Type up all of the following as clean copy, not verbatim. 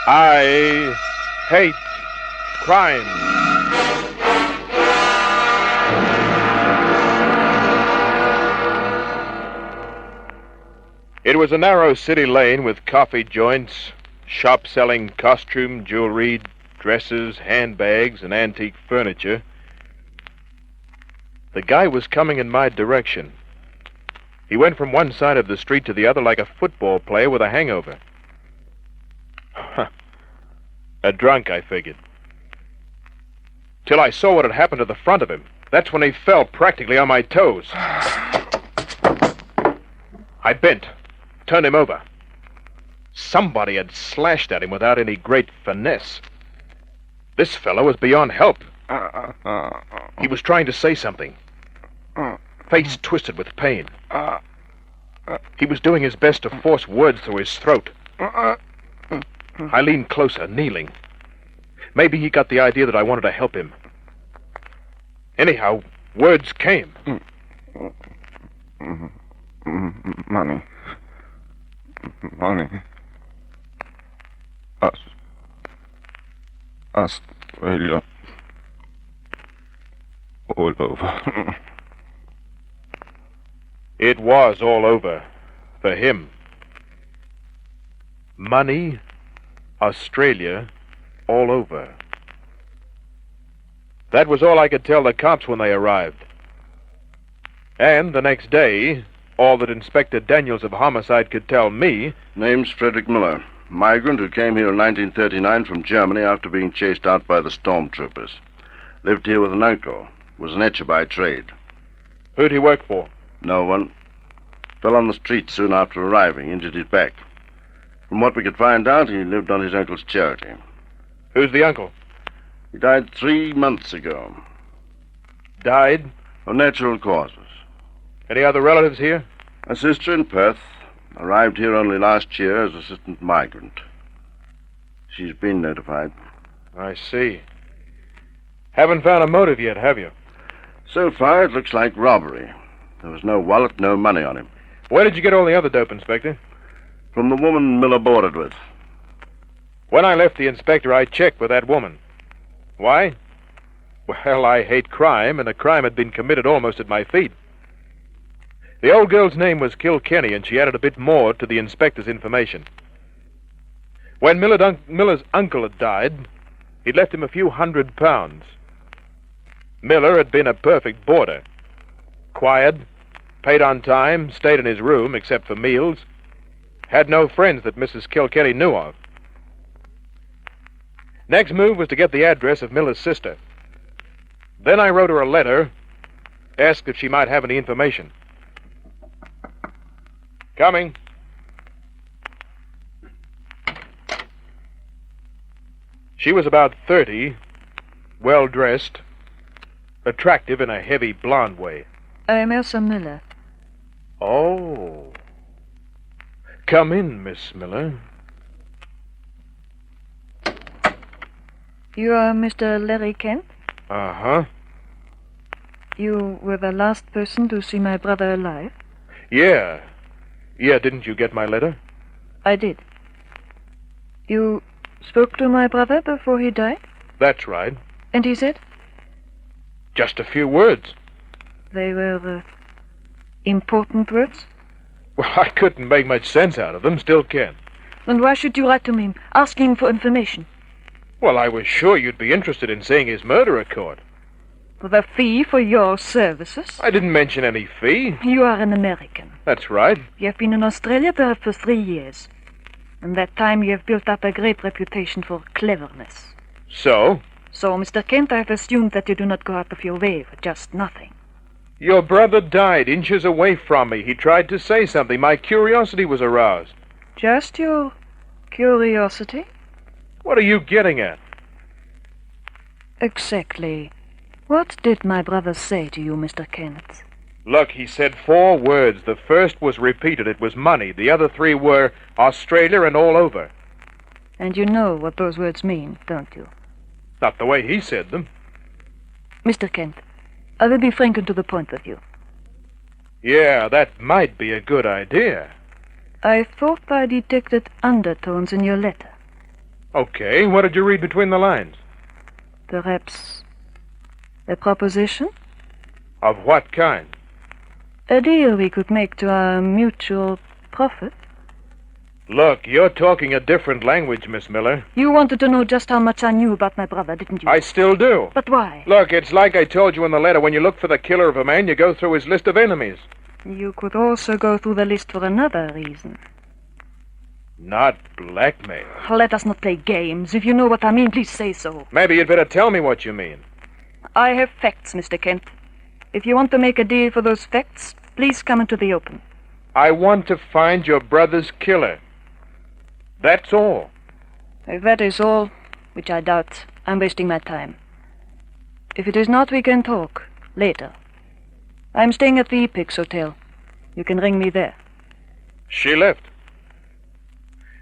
I hate crime. It was a narrow city lane with coffee joints, shops selling costume, jewelry, dresses, handbags, and antique furniture. The guy was coming in my direction. He went from one side of the street to the other like a football player with a hangover. A drunk, I figured. Till I saw what had happened to the front of him. That's when he fell practically on my toes. I bent, turned him over. Somebody had slashed at him without any great finesse. This fellow was beyond help. He was trying to say something. Face twisted with pain. He was doing his best to force words through his throat. I leaned closer, kneeling. Maybe he got the idea that I wanted to help him. Anyhow, words came. Money. Australia. All over. It was all over. For him. Money, Australia, all over. That was all I could tell the cops when they arrived. And the next day, all that Inspector Daniels of Homicide could tell me... Name's Frederick Miller, migrant who came here in 1939 from Germany after being chased out by the stormtroopers. Lived here with an uncle. Was an etcher by trade. Who'd he work for? No one. Fell on the street soon after arriving, injured his back. From what we could find out, he lived on his uncle's charity. Who's the uncle? He died 3 months ago. Died? Of natural causes. Any other relatives here? A sister in Perth. Arrived here only last year as assistant migrant. She's been notified. I see. Haven't found a motive yet, have you? So far, it looks like robbery. There was no wallet, no money on him. Where did you get all the other dope, Inspector? From the woman Miller boarded with. When I left the inspector, I checked with that woman. Why? Well, I hate crime, and a crime had been committed almost at my feet. The old girl's name was Kilkenny, and she added a bit more to the inspector's information. When Miller's uncle had died, he'd left him a few £100. Miller had been a perfect boarder. Quiet, paid on time, stayed in his room, except for meals. Had no friends that Mrs. Kilkenny knew of. Next move was to get the address of Miller's sister. Then I wrote her a letter, asked if she might have any information. Coming. She was about 30, well-dressed, attractive in a heavy blonde way. I'm Elsa Miller. Oh. Come in, Miss Miller. You are Mr. Larry Kent? Uh-huh. You were the last person to see my brother alive? Yeah, didn't you get my letter? I did. You spoke to my brother before he died? That's right. And he said? Just a few words. They were important words? Well, I couldn't make much sense out of them, still can't. Then why should you write to me, asking for information? Well, I was sure you'd be interested in seeing his murder record. For the fee for your services? I didn't mention any fee. You are an American. That's right. You have been in Australia perhaps for 3 years. In that time you have built up a great reputation for cleverness. So? So, Mr. Kent, I've assumed that you do not go out of your way for just nothing. Your brother died inches away from me. He tried to say something. My curiosity was aroused. Just your curiosity? What are you getting at? Exactly. What did my brother say to you, Mr. Kent? Look, he said 4 words. The first was repeated. It was money. The other 3 were Australia and all over. And you know what those words mean, don't you? Not the way he said them. Mr. Kent, I will be frank and to the point with you. Yeah, that might be a good idea. I thought I detected undertones in your letter. Okay, what did you read between the lines? Perhaps a proposition? Of what kind? A deal we could make to our mutual profit. Look, you're talking a different language, Miss Miller. You wanted to know just how much I knew about my brother, didn't you? I still do. But why? Look, it's like I told you in the letter. When you look for the killer of a man, you go through his list of enemies. You could also go through the list for another reason. Not blackmail. Let us not play games. If you know what I mean, please say so. Maybe you'd better tell me what you mean. I have facts, Mr. Kent. If you want to make a deal for those facts, please come into the open. I want to find your brother's killer. That's all. If that is all, which I doubt, I'm wasting my time. If it is not, we can talk later. I'm staying at the Epix Hotel. You can ring me there. She left.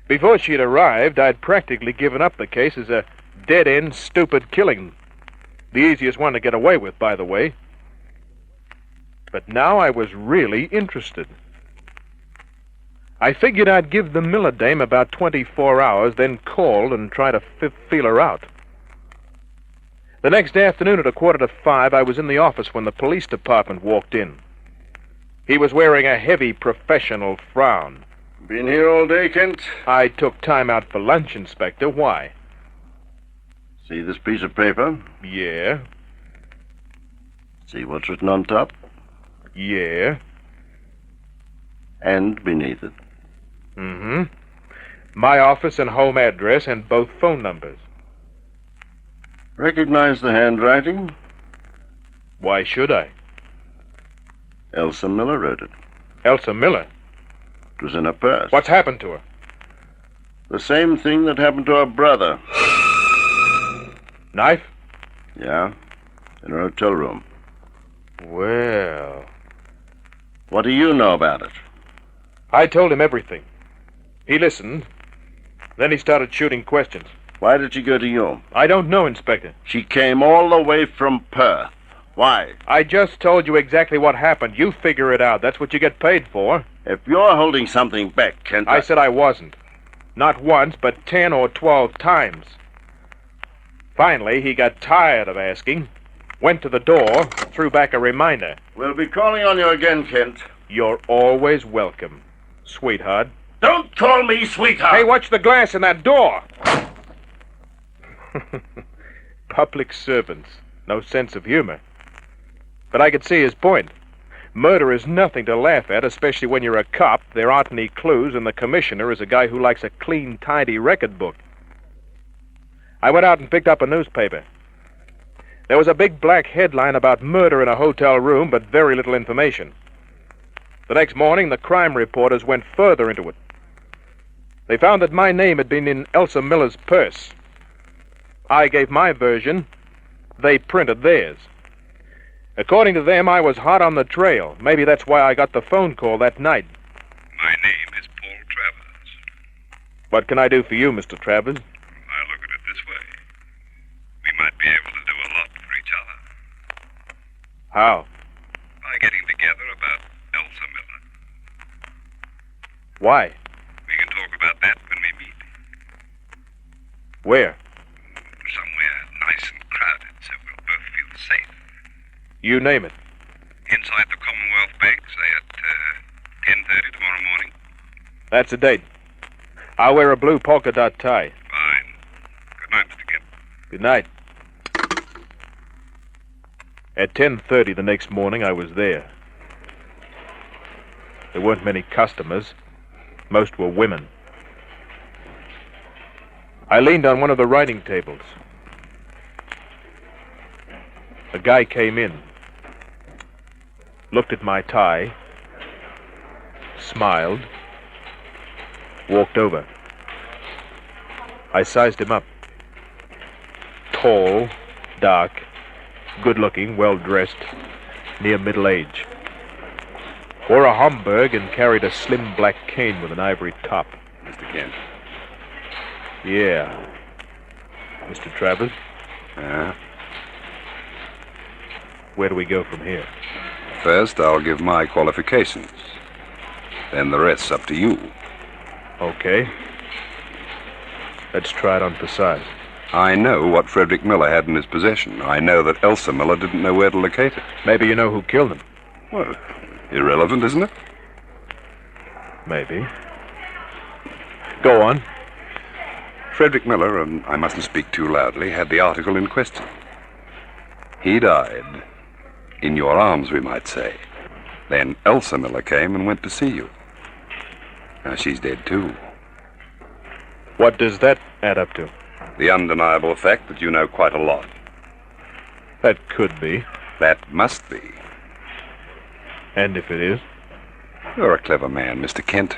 Before she'd arrived, I'd practically given up the case as a dead-end, stupid killing. The easiest one to get away with, by the way. But now I was really interested. I figured I'd give the Miller dame about 24 hours, then call and try to feel her out. The next afternoon at 5:15, I was in the office when the police department walked in. He was wearing a heavy professional frown. Been here all day, Kent? I took time out for lunch, Inspector. Why? See this piece of paper? Yeah. See what's written on top? Yeah. And beneath it? Mm-hmm. My office and home address and both phone numbers. Recognize the handwriting? Why should I? Elsa Miller wrote it. Elsa Miller? It was in her purse. What's happened to her? The same thing that happened to her brother. Knife? Yeah, in her hotel room. Well... What do you know about it? I told him everything. He listened. Then he started shooting questions. Why did she go to you? I don't know, Inspector. She came all the way from Perth. Why? I just told you exactly what happened. You figure it out. That's what you get paid for. If you're holding something back, Kent... I said I wasn't. Not once, but 10 or 12 times. Finally, he got tired of asking, went to the door, threw back a reminder. We'll be calling on you again, Kent. You're always welcome, sweetheart. Don't call me sweetheart! Hey, watch the glass in that door! Public servants. No sense of humor. But I could see his point. Murder is nothing to laugh at, especially when you're a cop. There aren't any clues, and the commissioner is a guy who likes a clean, tidy record book. I went out and picked up a newspaper. There was a big black headline about murder in a hotel room, but very little information. The next morning, the crime reporters went further into it. They found that my name had been in Elsa Miller's purse. I gave my version. They printed theirs. According to them, I was hot on the trail. Maybe that's why I got the phone call that night. My name is Paul Travers. What can I do for you, Mr. Travers? I look at it this way. We might be able to do a lot for each other. How? By getting together about Elsa Miller. Why? We can talk about that when we meet. Where? Somewhere nice and crowded so we'll both feel safe. You name it. Inside the Commonwealth Bank, say at 10:30 tomorrow morning. That's the date. I'll wear a blue polka dot tie. Fine. Good night, Mr. Kent. Good night. At 10:30 the next morning, I was there. There weren't many customers. Most were women. I leaned on one of the writing tables. A guy came in, looked at my tie, smiled, walked over. I sized him up. Tall, dark, good-looking, well-dressed, near middle age. Wore a Homburg and carried a slim black cane with an ivory top. Mr. Kent. Yeah. Mr. Travers, Yeah? where do we go from here? First, I'll give my qualifications. Then the rest's up to you. Okay. Let's try it on for size. I know what Frederick Miller had in his possession. I know that Elsa Miller didn't know where to locate it. Maybe you know who killed him. Well, irrelevant, isn't it? Maybe. Go on. Frederick Miller, and I mustn't speak too loudly, had the article in question. He died. In your arms, we might say. Then Elsa Miller came and went to see you. Now, she's dead, too. What does that add up to? The undeniable fact that you know quite a lot. That could be. That must be. And if it is? You're a clever man, Mr. Kent.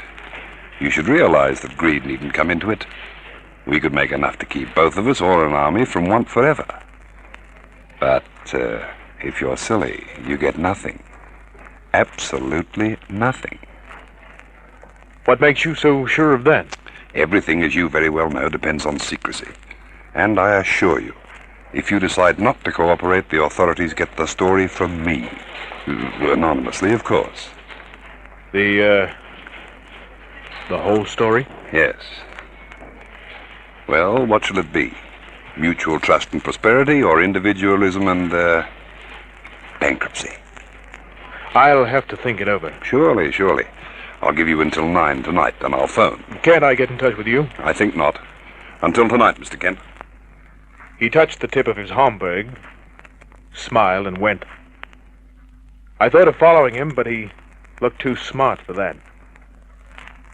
You should realize that greed needn't come into it. We could make enough to keep both of us or an army from want forever. But if you're silly, you get nothing. Absolutely nothing. What makes you so sure of that? Everything, as you very well know, depends on secrecy. And I assure you, if you decide not to cooperate, the authorities get the story from me. Anonymously, of course. The whole story? Yes. Well, what shall it be? Mutual trust and prosperity, or individualism and, bankruptcy? I'll have to think it over. Surely, surely. I'll give you until 9 tonight, then I'll phone. Can't I get in touch with you? I think not. Until tonight, Mr. Kent. He touched the tip of his Homburg, smiled, and went. I thought of following him, but he looked too smart for that.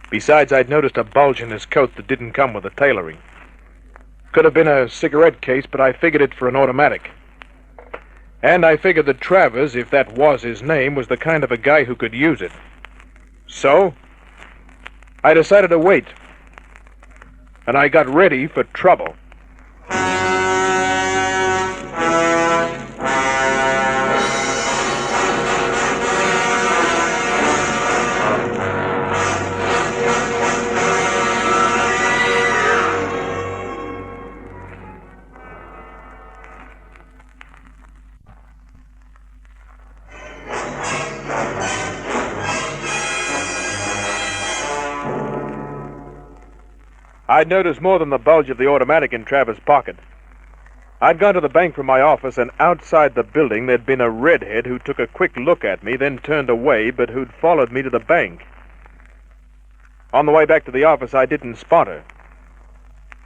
Besides, I'd noticed a bulge in his coat that didn't come with the tailoring. Could have been a cigarette case, but I figured it for an automatic. And I figured that Travers, if that was his name, was the kind of a guy who could use it. So, I decided to wait. And I got ready for trouble. I'd noticed more than the bulge of the automatic in Travers' pocket. I'd gone to the bank from my office, and outside the building there'd been a redhead who took a quick look at me, then turned away, but who'd followed me to the bank. On the way back to the office, I didn't spot her.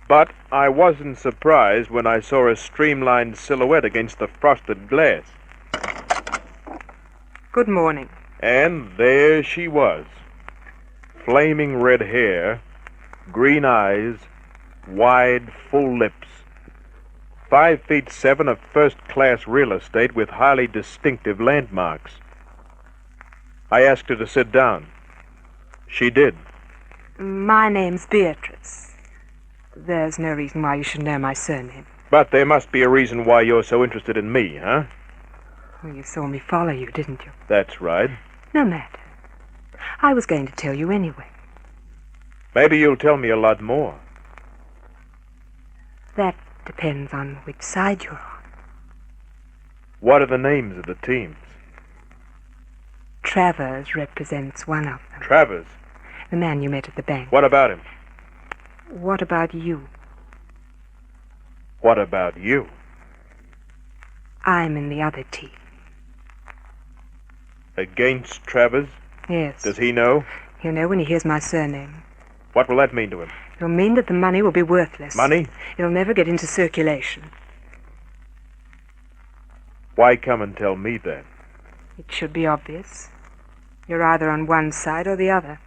But I wasn't surprised when I saw a streamlined silhouette against the frosted glass. Good morning. And there she was. Flaming red hair, green eyes, wide, full lips. 5'7" of first-class real estate with highly distinctive landmarks. I asked her to sit down. She did. My name's Beatrice. There's no reason why you should know my surname. But there must be a reason why you're so interested in me, huh? Well, you saw me follow you, didn't you? That's right. No matter. I was going to tell you anyway. Maybe you'll tell me a lot more. That depends on which side you're on. What are the names of the teams? Travers represents one of them. Travers? The man you met at the bank. What about him? What about you? What about you? I'm in the other team. Against Travers? Yes. Does he know? He'll know when he hears my surname. What will that mean to him? It'll mean that the money will be worthless. Money? It'll never get into circulation. Why come and tell me that? It should be obvious. You're either on one side or the other.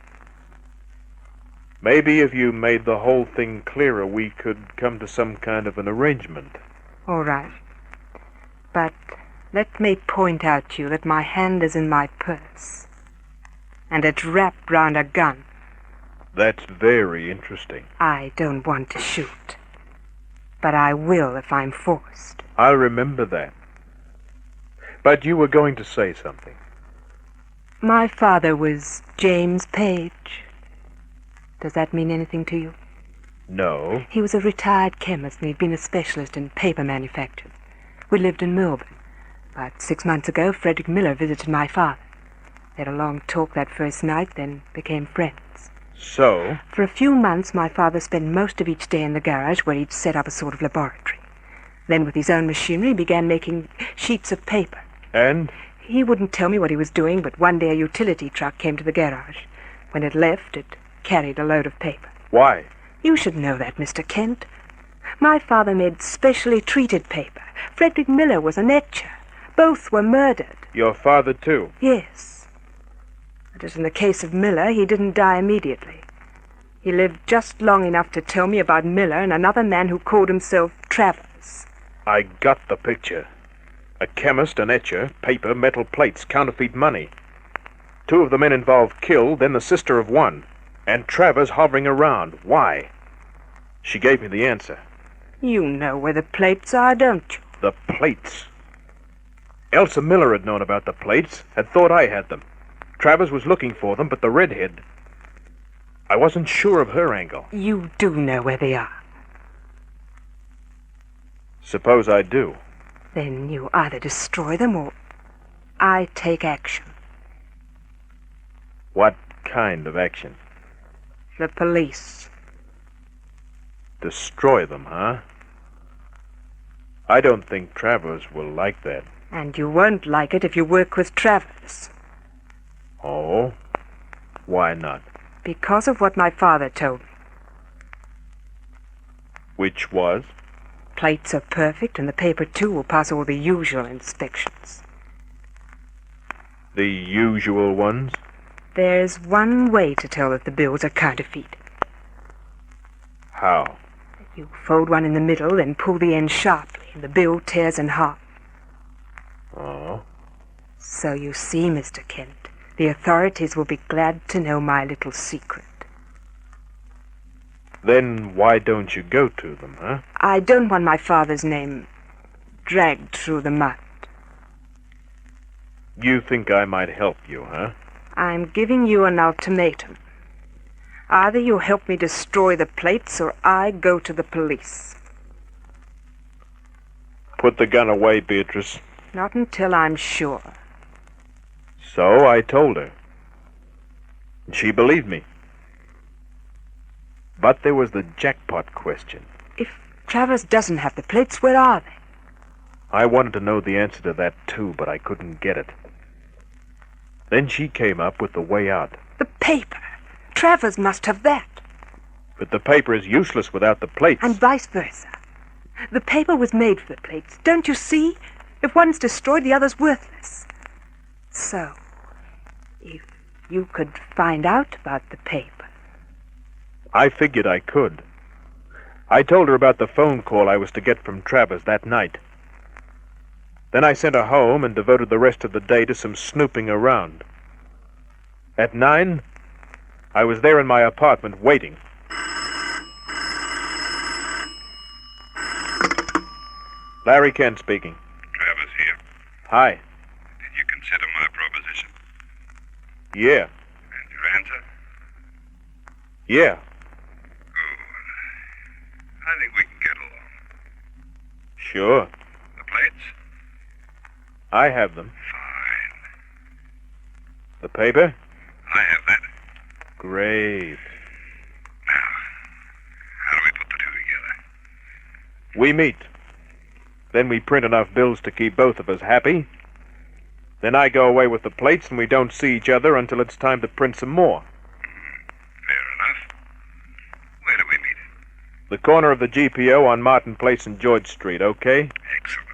Maybe if you made the whole thing clearer, we could come to some kind of an arrangement. All right. But let me point out to you that my hand is in my purse. And it's wrapped round a gun. That's very interesting. I don't want to shoot. But I will if I'm forced. I'll remember that. But you were going to say something. My father was James Page. Does that mean anything to you? No. He was a retired chemist, and he'd been a specialist in paper manufactures. We lived in Melbourne. About 6 months ago, Frederick Miller visited my father. They had a long talk that first night, then became friends. So? For a few months, my father spent most of each day in the garage where he'd set up a sort of laboratory. Then, with his own machinery, he began making sheets of paper. And? He wouldn't tell me what he was doing, but one day a utility truck came to the garage. When it left, it carried a load of paper. Why? You should know that, Mr. Kent. My father made specially treated paper. Frederick Miller was an etcher. Both were murdered. Your father, too? Yes. But as in the case of Miller, he didn't die immediately. He lived just long enough to tell me about Miller and another man who called himself Travers. I got the picture. A chemist, an etcher, paper, metal plates, counterfeit money. 2 of the men involved killed, then the sister of one. And Travers hovering around. Why? She gave me the answer. You know where the plates are, don't you? The plates. Elsa Miller had known about the plates, had thought I had them. Travers was looking for them, but the redhead... I wasn't sure of her angle. You do know where they are. Suppose I do. Then you either destroy them or I take action. What kind of action? The police. Destroy them, huh? I don't think Travers will like that. And you won't like it if you work with Travers. Oh? Why not? Because of what my father told me. Which was? Plates are perfect, and the paper, too, will pass all the usual inspections. The usual ones? There's one way to tell that the bills are counterfeit. How? You fold one in the middle, then pull the end sharply, and the bill tears in half. Oh? So you see, Mr. Kent, the authorities will be glad to know my little secret. Then why don't you go to them, huh? I don't want my father's name dragged through the mud. You think I might help you, huh? I'm giving you an ultimatum. Either you help me destroy the plates, or I go to the police. Put the gun away, Beatrice. Not until I'm sure. So I told her. And she believed me. But there was the jackpot question. If Travers doesn't have the plates, where are they? I wanted to know the answer to that, too, but I couldn't get it. Then she came up with the way out. The paper. Travers must have that. But the paper is useless without the plates. And vice versa. The paper was made for the plates. Don't you see? If one's destroyed, the other's worthless. So, if you could find out about the paper. I figured I could. I told her about the phone call I was to get from Travers that night. Then I sent her home and devoted the rest of the day to some snooping around. At 9, I was there in my apartment waiting. Larry Kent speaking. Travers here. Hi. Did you consider my proposition? Yeah. And your answer? Yeah. Good. I think we can get along. Sure. The plates? I have them. Fine. The paper? I have that. Great. Now, how do we put the two together? We meet. Then we print enough bills to keep both of us happy. Then I go away with the plates and we don't see each other until it's time to print some more. Fair enough. Where do we meet? The corner of the GPO on Martin Place and George Street, okay? Excellent.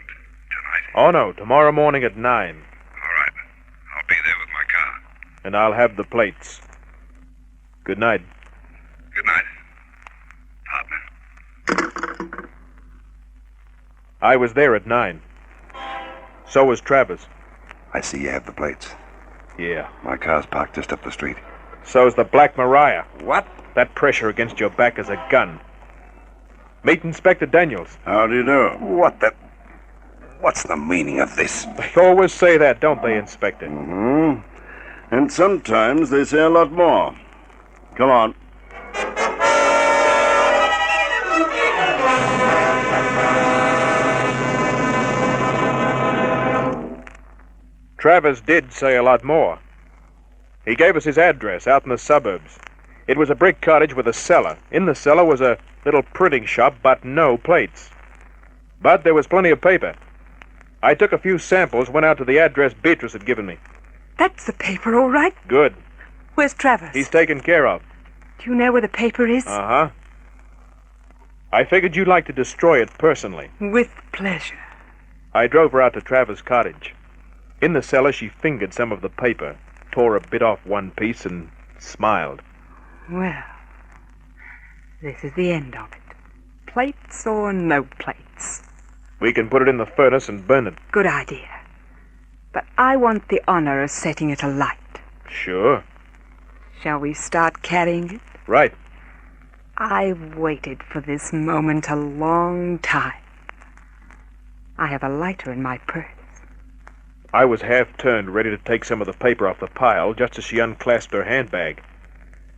Tonight? Oh, no, tomorrow morning at 9. All right. I'll be there with my car. And I'll have the plates. Good night. Good night, partner. I was there at 9. So was Travers. I see you have the plates. Yeah. My car's parked just up the street. So's the Black Mariah. What? That pressure against your back is a gun. Meet Inspector Daniels. How do you do? What the... What's the meaning of this? They always say that, don't they, Inspector? Mm-hmm. And sometimes they say a lot more. Come on. Travers did say a lot more. He gave us his address out in the suburbs. It was a brick cottage with a cellar. In the cellar was a little printing shop, but no plates. But there was plenty of paper. I took a few samples, went out to the address Beatrice had given me. That's the paper, all right. Good. Where's Travers? He's taken care of. Do you know where the paper is? Uh-huh. I figured you'd like to destroy it personally. With pleasure. I drove her out to Travers' cottage. In the cellar, she fingered some of the paper, tore a bit off one piece, and smiled. Well, this is the end of it. Plates or no plates. We can put it in the furnace and burn it. Good idea. But I want the honor of setting it alight. Sure. Shall we start carrying it? Right. I've waited for this moment a long time. I have a lighter in my purse. I was half-turned, ready to take some of the paper off the pile, just as she unclasped her handbag.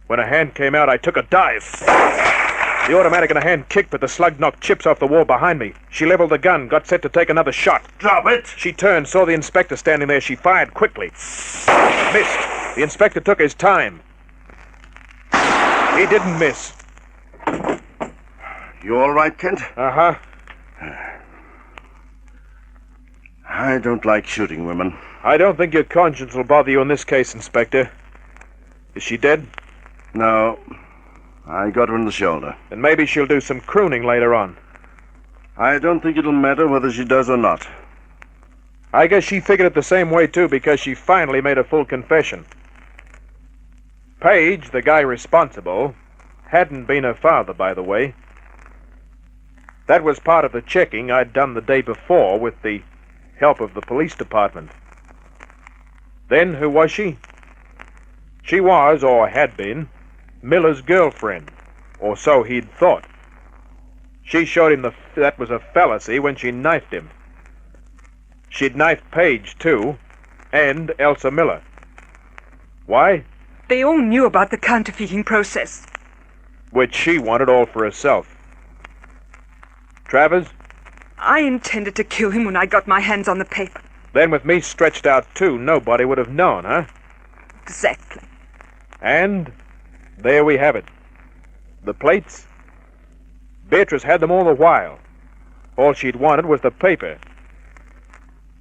When a hand came out, I took a dive. The automatic in her hand kicked, but the slug knocked chips off the wall behind me. She leveled the gun, got set to take another shot. Drop it! She turned, saw the inspector standing there. She fired quickly. Missed. The inspector took his time. He didn't miss. You all right, Kent? Uh-huh. I don't like shooting women. I don't think your conscience will bother you in this case, Inspector. Is she dead? No. I got her in the shoulder. Then maybe she'll do some crooning later on. I don't think it'll matter whether she does or not. I guess she figured it the same way, too, because she finally made a full confession. Page, the guy responsible, hadn't been her father, by the way. That was part of the checking I'd done the day before with the help of the police department. Then, who was she? She was, or had been, Miller's girlfriend, or so he'd thought. She showed him that was a fallacy when she knifed him. She'd knifed Page, too, and Elsa Miller. Why? They all knew about the counterfeiting process. Which she wanted all for herself. Travers? I intended to kill him when I got my hands on the paper. Then with me stretched out, too, nobody would have known, huh? Exactly. And there we have it. The plates. Beatrice had them all the while. All she'd wanted was the paper.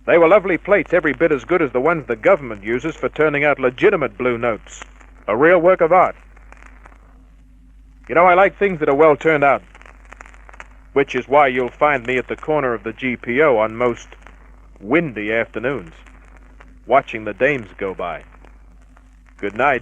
They were lovely plates, every bit as good as the ones the government uses for turning out legitimate blue notes. A real work of art. You know, I like things that are well turned out. Which is why you'll find me at the corner of the GPO on most windy afternoons, watching the dames go by. Good night.